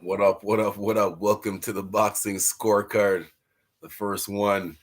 What up? What up? What up? Welcome to the boxing scorecard, the first one.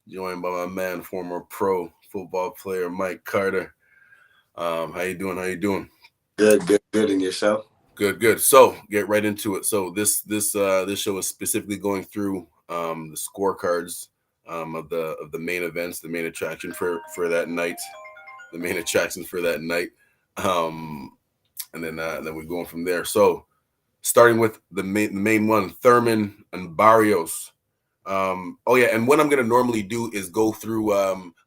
Joined by my man, former pro football player Mike Carter. How you doing? How you doing? Good. And yourself? Good, good. So get right into it. So this show is specifically going through the scorecards of the main events, the main attraction for that night, the main attractions for that night, um, and then we're going from there. So starting with the main one, Thurman and Barrios. Oh yeah, and what I'm gonna normally do is go through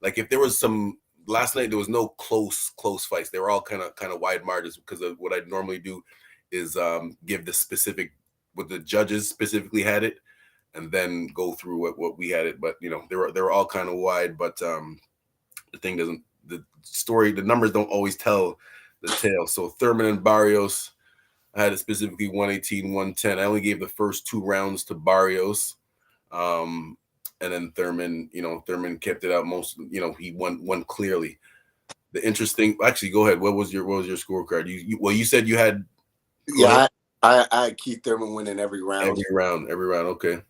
like if there was some last night there was no close fights. They were all kind of wide margins because of what I'd normally do is give the specific what the judges specifically had it and then go through what we had it. But they were all kind of wide, but the thing doesn't the numbers don't always tell the tale. So Thurman and Barrios, I had it specifically 118, 110. I only gave the first two rounds to Barrios. Um, and then Thurman kept it out most, he won clearly. The interesting actually go ahead. What was your scorecard? You said you had go ahead. Yeah, I had Keith Thurman winning every round. Every round, okay.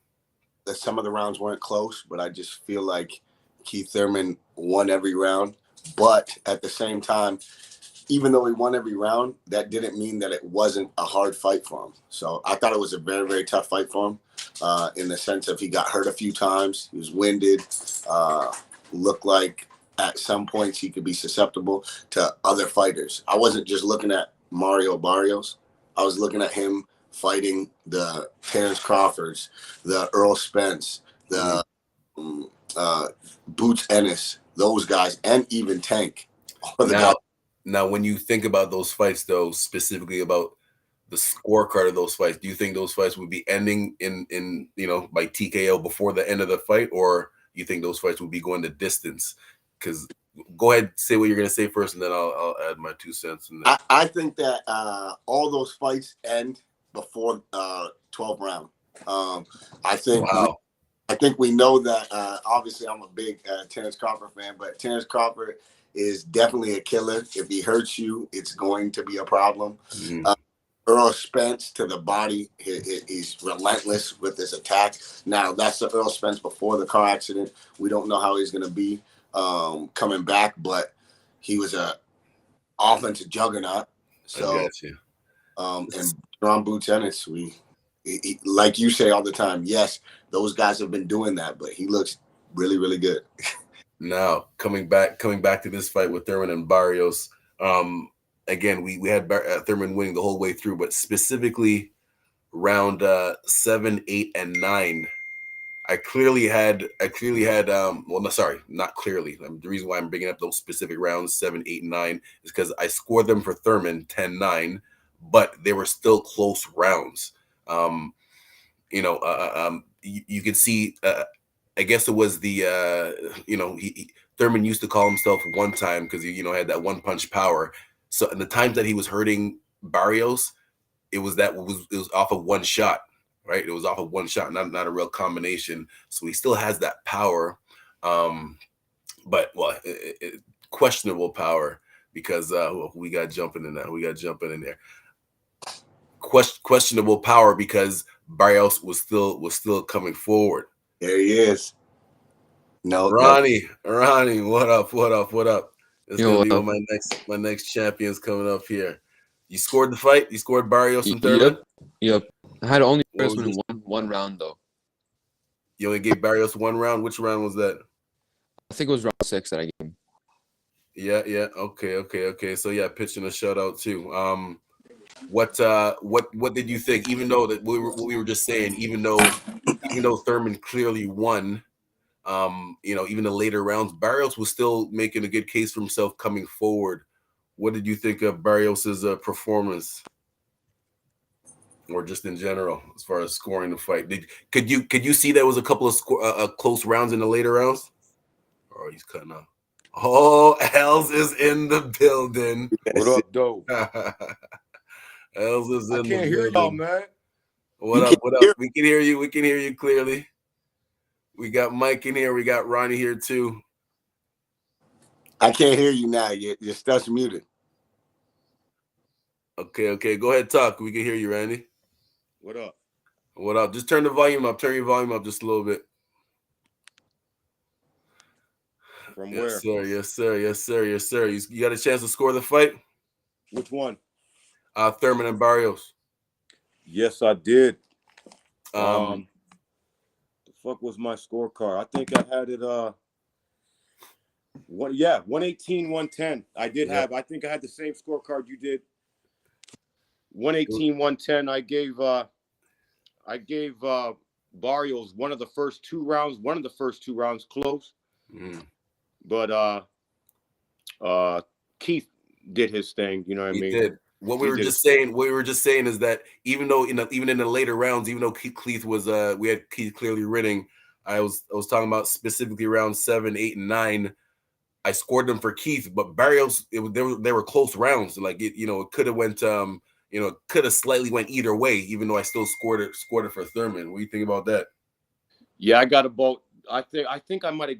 Some of the rounds weren't close, but I just feel like Keith Thurman won every round. But at the same time, even though he won every round, that didn't mean that it wasn't a hard fight for him. So I thought it was a very, very tough fight for him in the sense of he got hurt a few times. He was winded, looked like at some points he could be susceptible to other fighters. I wasn't just looking at Mario Barrios. I was looking at him fighting the Terrence Crawfords, the Earl Spence, the Boots Ennis, those guys, and even Tank. All the guys. Now, when you think about those fights, though, specifically about the scorecard of those fights, do you think those fights would be ending in by TKO before the end of the fight, or you think those fights would be going the distance? Because go ahead, say what you're gonna say first, and then I'll add my 2 cents. And then... I think that all those fights end before 12th round. I think. Wow. I think we know that. Obviously, I'm a big Terrence Crawford fan, but Terrence Crawford is definitely a killer. If he hurts you, it's going to be a problem. Mm-hmm. Earl Spence to the body, he's relentless with his attack. Now, that's the Earl Spence before the car accident. We don't know how he's going to be coming back, but he was a offensive juggernaut. So, I got you. And Ron Boots Ennis, like you say all the time, yes, those guys have been doing that, but he looks really, really good. Now, coming back to this fight with Thurman and Barrios, again, we had Thurman winning the whole way through, but specifically round 7, 8, and 9, I clearly had well, no, sorry, not clearly. The reason why I'm bringing up those specific rounds 7, 8, and 9 is because I scored them for Thurman 10-9, but they were still close rounds. You could see. I guess it was the Thurman used to call himself one time because he had that one punch power. So in the times that he was hurting Barrios, it was off of one shot, right? It was off of one shot, not a real combination. So he still has that power, but questionable power because we got jumping in that. We got jumping in there. Questionable power because Barrios was still coming forward. There he is. Ronnie, what up? It's gonna be Up? when my next champion's coming up here. You scored the fight. You scored Barrios and Thurman. Yep. I had only What first was one in this? one round though. You only gave Barrios one round. Which round was that? I think it was round 6 that I gave him. Yeah. Okay. So yeah, pitching a shutout too. What did you think? Even though that what we were just saying, even though Thurman clearly won. Even the later rounds, Barrios was still making a good case for himself coming forward. What did you think of Barrios's performance, or just in general, as far as scoring the fight? Could you see there was a couple of close rounds in the later rounds? Oh, he's cutting off. Oh, Els is in the building. What up, though? Els is in the building. I can't hear y'all, man. What up? We can hear you. We can hear you clearly. We got Mike in here. We got Ronnie here too. I can't hear you now. Your stuff's muted. Okay. Go ahead, talk. We can hear you, Randy. What up? What up? Just turn the volume up. Turn your volume up just a little bit. From Yes, where? sir. Yes, sir. Yes, sir. Yes, sir. You got a chance to score the fight? Which one? Thurman and Barrios. Yes, I did. Um, The fuck was my scorecard? I think I had it 118, 110. I did Yeah. have. I think I had the same scorecard you did. 118, 110. I gave Barrios one of the first two rounds close. mhm. But Keith did his thing, you know what I He mean? did. What we were just saying is that even though even in the later rounds, even though Keith was we had Keith clearly winning, I was talking about specifically round 7, 8, and 9. I scored them for Keith, but Barrios they were close rounds. Like it could have went could have slightly went either way, even though I still scored it for Thurman. What do you think about that? Yeah, I got about. I think I might have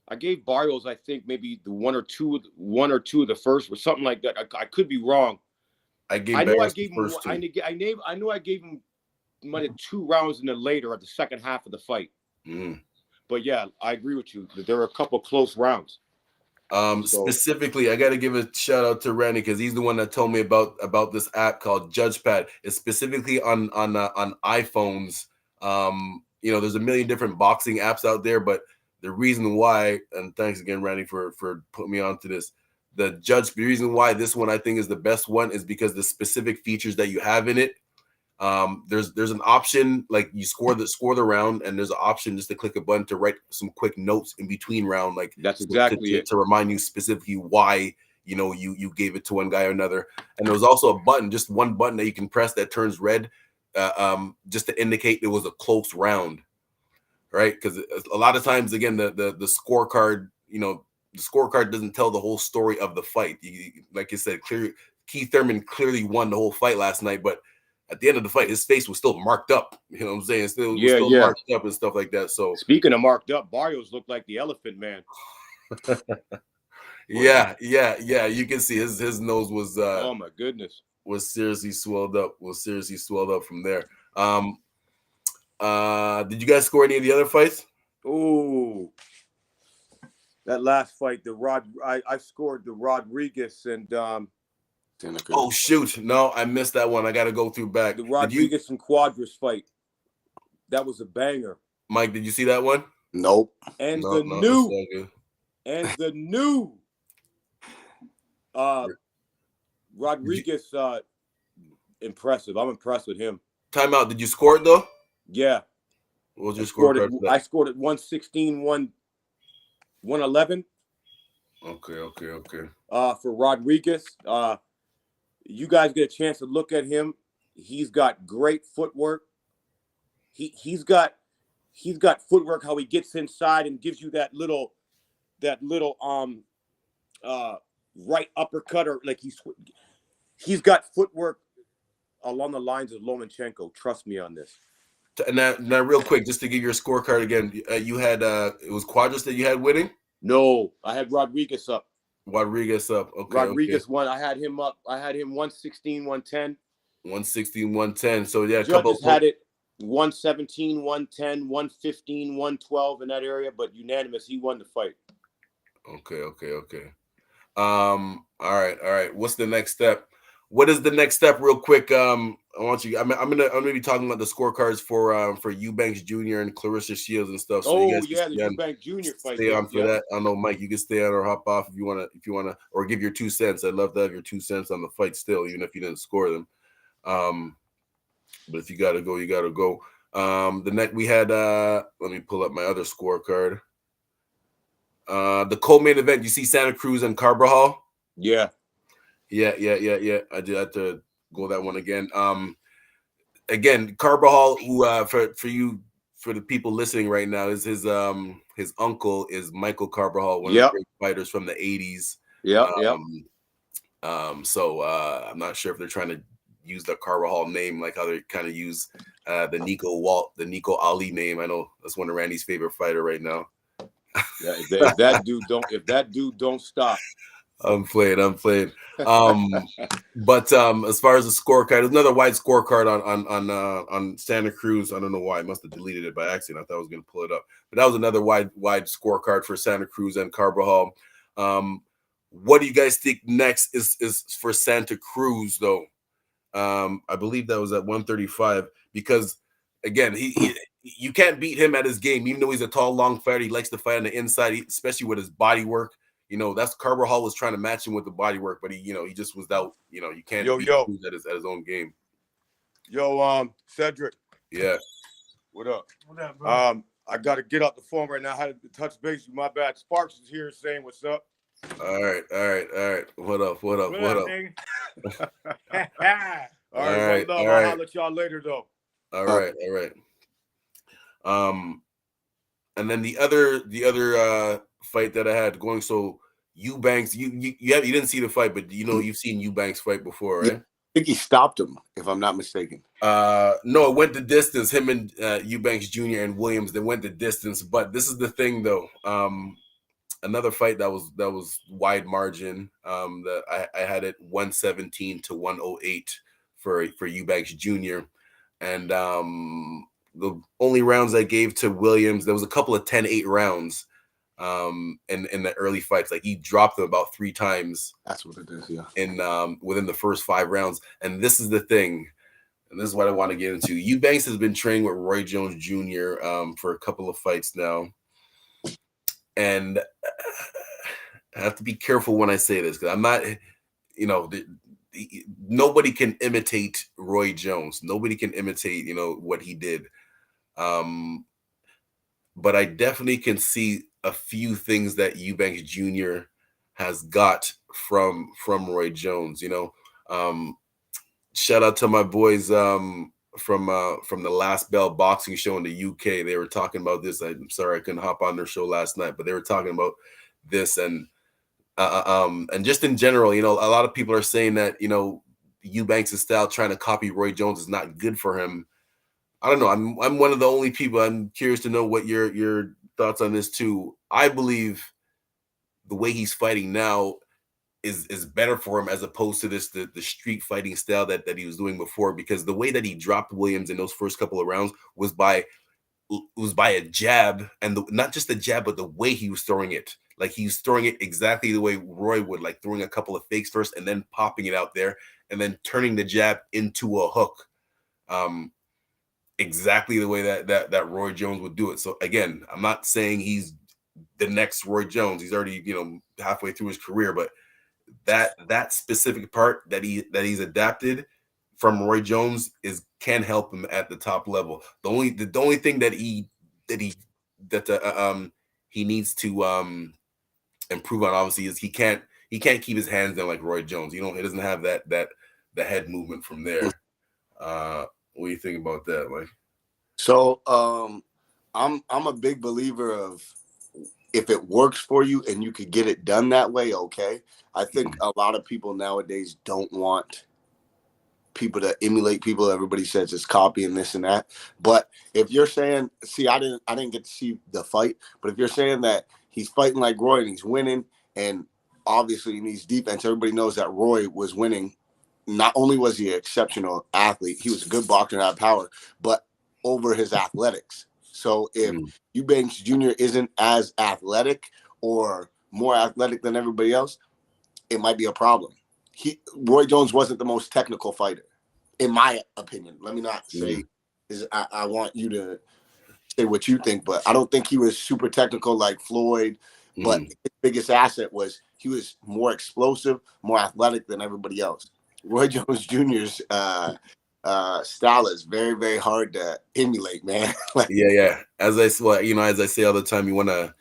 I gave Barrios, I think maybe the one or two of the first or something like that. I could be wrong. I gave I know I Barrios gave the him. first two. I know I gave him might have 2 rounds in the later at the second half of the fight. Mhm. But yeah, I agree with you. There were a couple close rounds. Specifically, I got to give a shout out to Randy because he's the one that told me about this app called JudgePad. It's specifically on iPhones. There's a million different boxing apps out there, but the reason why, and thanks again, Randy, for putting me onto this. The reason why this one I think is the best one is because the specific features that you have in it. There's an option like you score the round, and there's an option just to click a button to write some quick notes in between round, like That's exactly it. To remind you specifically why you gave it to one guy or another. And there was also a button, just one button that you can press that turns red, just to indicate it was a close round, right? Because a lot of times, again, the scorecard, the scorecard doesn't tell the whole story of the fight. Like I said, Keith Thurman clearly won the whole fight last night, but at the end of the fight, his face was still marked up. You know what I'm saying? Still marked up and stuff like that. So speaking of marked up, Barrios looked like the Elephant Man. yeah. You can see his nose was oh my goodness, was seriously swelled up. From there. Did you guys score any of the other fights? Oh, that last fight, I scored the Rodriguez and oh shoot, no, I missed that one. I got to go through back. The Rodriguez and Quadras fight. That was a banger. Mike, did you see that one? Nope. And the new Rodriguez impressive. I'm impressed with him. Timeout. Did you score it though? Yeah. What was your score? I scored at 116, 111. Okay. For Rodriguez. You guys get a chance to look at him. He's got great footwork. He's got footwork, how he gets inside and gives you that little right uppercut, or like he's got footwork along the lines of Lomachenko. Trust me on this. And now real quick, just to give your scorecard again, you had it was Quadras that you had winning? No, I had Rodriguez up. Okay. Rodriguez won. I had him up. I had him 116, 110. 116, 110. So yeah, Judges had it 117, 110, 115, 112 in that area, but unanimous. He won the fight. Okay. All right. What's the next step? What is the next step, real quick? I'm gonna be talking about the scorecards for Eubank Jr. and Clarissa Shields and stuff. So you guys the Eubank Jr. fight. Stay on for that. I know, Mike, you can stay on or hop off if you wanna, or give your 2 cents. I'd love to have your 2 cents on the fight still, even if you didn't score them. But if you gotta go, you gotta go. The next we had let me pull up my other scorecard. The co-main event, you see Santa Cruz and Carbajal? Yeah. I did have to go that one again. Again, Carbajal, who for the people listening right now, is his uncle is Michael Carbajal, one of the great fighters from the 80s. So I'm not sure if they're trying to use the Carbajal name like how they kind of use the Nico Ali name. I know that's one of Randy's favorite fighter right now. Yeah, if that dude don't stop. I'm playing. But as far as the scorecard, there's another wide scorecard on Santa Cruz. I don't know why. I must have deleted it by accident. I thought I was going to pull it up, but that was another wide scorecard for Santa Cruz and Carbajal. What do you guys think next is for Santa Cruz though? I believe that was at 135 because again, you can't beat him at his game, even though he's a tall, long fighter. He likes to fight on the inside, especially with his body work. You know, that's Carbajal was trying to match him with the body work, but he just was out. You know, you can't beat Cruz at his own game. Cedric. Yeah. What up? What up, bro? I got to get off the phone right now. I had to touch base with my bad. Sparks is here saying what's up. All right. What up? All right. I'll let y'all later though. All right. And then the other fight that I had going, so Eubanks, you didn't see the fight, but you've seen Eubanks fight before, right? Yeah, I think he stopped him, if I'm not mistaken. No, it went the distance. Him and Eubanks Jr. and Williams, they went the distance. But this is the thing, though. Another fight that was wide margin. That I had it 117 to 108 for Eubanks Jr. And the only rounds I gave to Williams, there was a couple of 10-8 rounds in the early fights. Like he dropped them about 3 times. That's what it is, yeah. In within the first 5 rounds. And this is the thing, and this is what I want to get into. Eubanks has been training with Roy Jones Jr. For a couple of fights now. And I have to be careful when I say this because I'm not, nobody can imitate Roy Jones. Nobody can imitate, what he did. But I definitely can see a few things that Eubanks Jr. has got from Roy Jones. Shout out to my boys from the Last Bell Boxing Show in the UK. They were talking about this. I'm sorry I couldn't hop on their show last night, but they were talking about this and just in general, a lot of people are saying that Eubanks' style trying to copy Roy Jones is not good for him. I don't know. I'm one of the only people. I'm curious to know what your thoughts on this too. I believe the way he's fighting now is better for him as opposed to the street fighting style that he was doing before, because the way that he dropped Williams in those first couple of rounds was by a jab, and not just the jab, but the way he was throwing it. Like he was throwing it exactly the way Roy would, like throwing a couple of fakes first and then popping it out there and then turning the jab into a hook. Exactly the way that Roy Jones would do it. So again, I'm not saying he's the next Roy Jones. He's already, halfway through his career, but that specific part that he's adapted from Roy Jones can help him at the top level. The only thing that he needs to improve on, obviously, is he can't keep his hands down like Roy Jones. He doesn't have the head movement from there. What do you think about that, Mike? So I'm a big believer of, if it works for you and you could get it done that way, okay. I think a lot of people nowadays don't want people to emulate people. Everybody says it's copying this and that. But if you're saying, I didn't get to see the fight, but if you're saying that he's fighting like Roy and he's winning, and obviously he needs defense, everybody knows that Roy was winning. Not only was he an exceptional athlete, he was a good boxer and had power, but over his athletics. So if Eubanks Jr. isn't as athletic or more athletic than everybody else, it might be a problem. Roy Jones wasn't the most technical fighter, in my opinion. Let me not say, I want you to say what you think, but I don't think he was super technical like Floyd. But his biggest asset was he was more explosive, more athletic than everybody else. Roy Jones Jr.'s style is very, very hard to emulate, man. Yeah. As I say all the time, you want to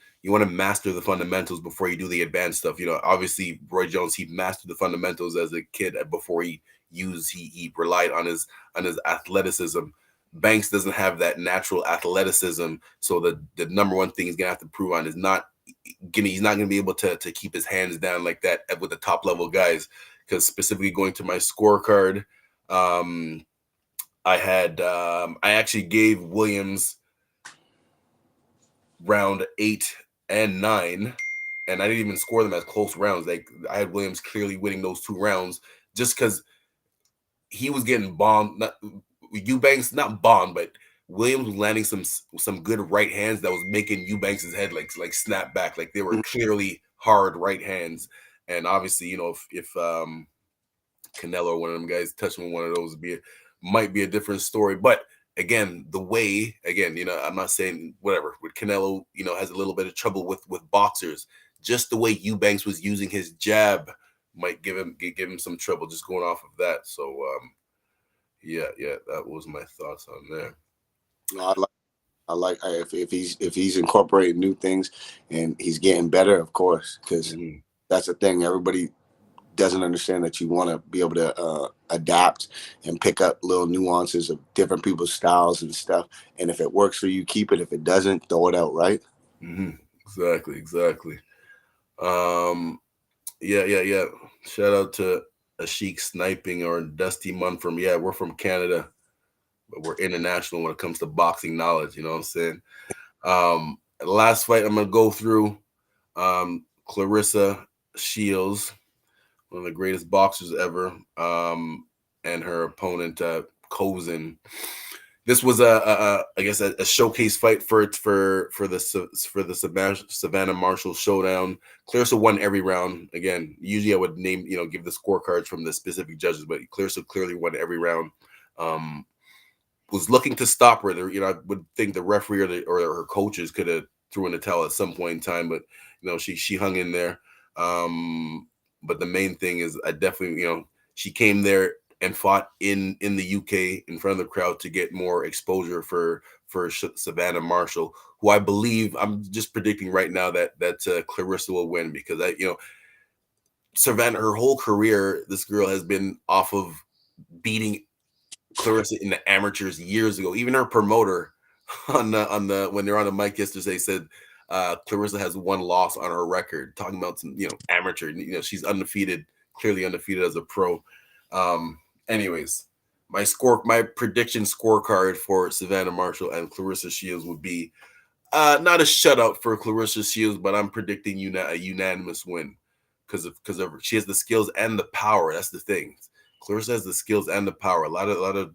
master the fundamentals before you do the advanced stuff. Obviously Roy Jones, he mastered the fundamentals as a kid before he relied on his athleticism. Banks doesn't have that natural athleticism, so the number one thing he's gonna have to prove on is he's not gonna be able to keep his hands down like that with the top level guys. Because specifically going to my scorecard, I actually gave Williams round 8 and 9, and I didn't even score them as close rounds. Like I had Williams clearly winning those 2 rounds just because he was getting bombed. Not Eubanks, not bombed, but Williams was landing some good right hands that was making Eubanks' head like snap back. Like they were clearly hard right hands. And obviously, you know, if Canelo or one of them guys touching one of those might be a different story. But again, you know, I'm not saying whatever with Canelo, you know, has a little bit of trouble with boxers. Just the way Eubanks was using his jab might give him some trouble just going off of that. So yeah, that was my thoughts on there. I like if he's incorporating new things and he's getting better, of course, because that's the thing. Everybody doesn't understand that you want to be able to adapt and pick up little nuances of different people's styles and stuff. And if it works for you, keep it. If it doesn't, throw it out, right? Exactly. Yeah. Shout out to Ashik Sniping or Dusty Munn from, we're from Canada, but we're international when it comes to boxing knowledge. You know what I'm saying? Last fight I'm going to go through, Clarissa Shields, one of the greatest boxers ever, and her opponent, Kozin. This was I guess a showcase fight for the Savannah Marshall showdown. Clarissa won every round. Again, usually I would give the scorecards from the specific judges, but Clarissa clearly won every round. Was looking to stop her. I would think the referee or her coaches could have threw in the towel at some point in time, but she hung in there. But the main thing is I definitely, she came there and fought in the UK in front of the crowd to get more exposure for Savannah Marshall, who I believe, I'm just predicting right now that Clarissa will win, because Savannah, her whole career, this girl has been off of beating Clarissa in the amateurs years ago. Even her promoter on the when they're on the mic yesterday said Clarissa has 1 loss on her record, talking about some amateur. She's undefeated, clearly undefeated as a pro. Anyways, my prediction scorecard for Savannah Marshall and Clarissa Shields would be not a shutout for Clarissa Shields, but I'm predicting a unanimous win because of she has the skills and the power. That's the thing. Clarissa has the skills and the power. A lot of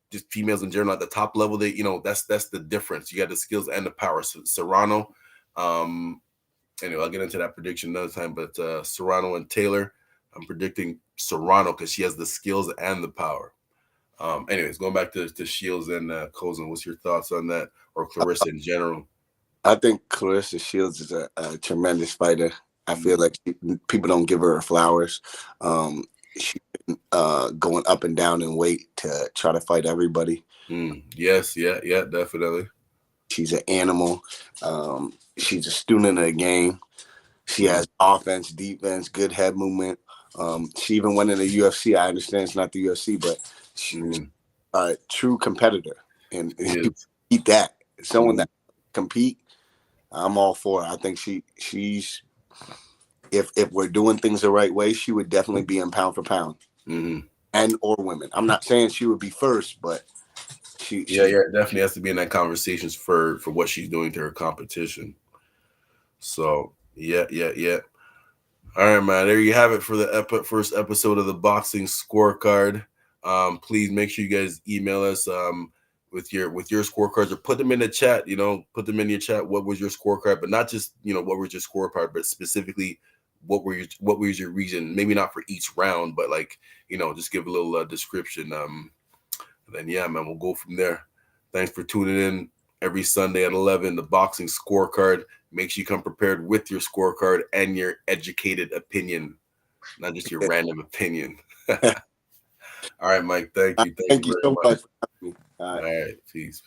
just females in general at the top level, that's the difference. You got the skills and the power. So Serrano, anyway, I'll get into that prediction another time. But Serrano and Taylor, I'm predicting Serrano because she has the skills and the power. Anyways, going back to Shields and Kozin, what's your thoughts on that, or Clarissa in general? I think Clarissa Shields is a tremendous fighter. I feel like people don't give her flowers. She's been going up and down in weight to try to fight everybody. Yes, yeah, definitely. She's an animal. She's a student of the game. She has offense, defense, good head movement. She even went in the UFC. I understand it's not the UFC, but she's a true competitor. And eat that. Someone that compete, I'm all for it. I think she's if we're doing things the right way, she would definitely be in pound for pound. And or women. I'm not saying she would be first, but she definitely has to be in that conversation for what she's doing to her competition. So yeah. All right, man. There you have it for the first episode of the Boxing Scorecard. Please make sure you guys email us with your scorecards, or put them in the chat. Put them in your chat. What was your scorecard? But not just what was your scorecard, but specifically what was your reason? Maybe not for each round, but just give a little description. Then man, we'll go from there. Thanks for tuning in every Sunday at 11. The Boxing Scorecard. Make sure you come prepared with your scorecard and your educated opinion, not just your random opinion. All right, Mike. Thank you. Thank you so much. All right. Peace.